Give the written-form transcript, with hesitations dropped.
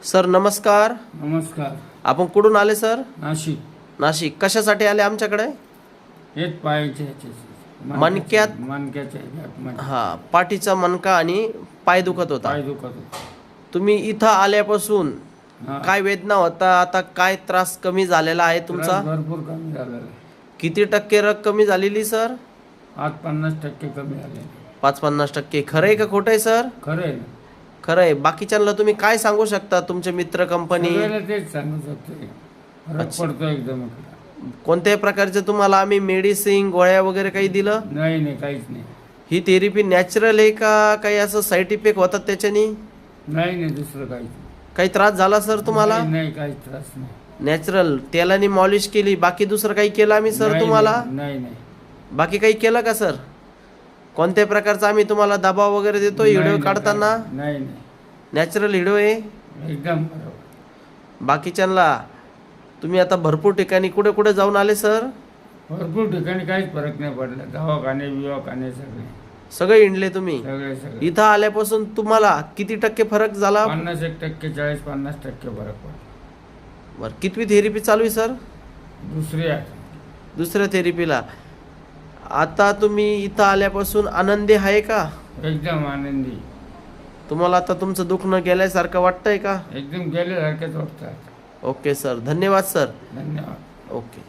Sir नमस्कार. नमस्कार. आपण कुठून आले सर? नाशिक. नाशिक. कशासाठी आले आमच्याकडे? हेच पायाचे मणक्यात? मणक्याच्या हा, पाठीचा मणका आणि पाय दुखत होता. पाय दुखत होता. तुम्ही इथं आल्यापासून हा. काय वेदना होता, आता काय त्रास कमी झालेला आहे तुमचा? त्रास भरपूर कमी झालेला आहे. किती टक्के रग कमी झालेली सर? आज 50% कमी झाले. 5-50%. खरं आहे का खोटं आहे सर? खरं आहे ना. खरं आहे. बाकीच्यांना तुम्ही काय सांगू शकता? तुमचे मित्र कंपनी सगळ्याला तेच सांगू शकतो. फरक अच्छा. पडतो एकदम. कोणत्याही प्रकारचे तुम्हाला आम्ही मेडिसिन गोळ्या वगैरे काही दिलं? नाही काहीच नाही. ही थेरपी नॅचरल आहे का काही असं साईड इफेक्ट होतात त्याच्यानी? नाही दुसरं काहीच नाही. काही त्रास झाला सर तुम्हाला? नाही काहीच त्रास नाही. नॅचरल तेलाने मॉलिश केली, बाकी दुसरं काही केलं आम्ही सर तुम्हाला? नाही. बाकी काही केलं का सर? कोणत्या प्रकारचा आम्ही तुम्हाला दबाव वगैरे देतो व्हिडिओ काढताना? नाही नॅचरल व्हिडिओ आहे एकदम बरोबर. बाकीच्यांना तुम्ही आता भरपूर ठिकाणी कुठे कुठे जाऊन आले सर? भरपूर ठिकाणी काहीच फरक नाही पडला. दवाखाने सगळे इंडले तुम्ही? सगळे इथं आल्यापासून तुम्हाला किती टक्के फरक झाला? 51%, 40-50% फरक पडला. बरं, कितवी थेरपी चालू आहे सर? दुसरी आहे. दुसऱ्या थेरपीला. आता तुम्ही इथं आल्यापासून आनंदी आहे का? एकदम आनंदी. तुम्हाला आता तुमचं दुखणं गेल्यासारखं वाटतंय का? एकदम गेल्यासारखेच वाटतात. ओके सर, धन्यवाद सर. धन्यवाद. ओके.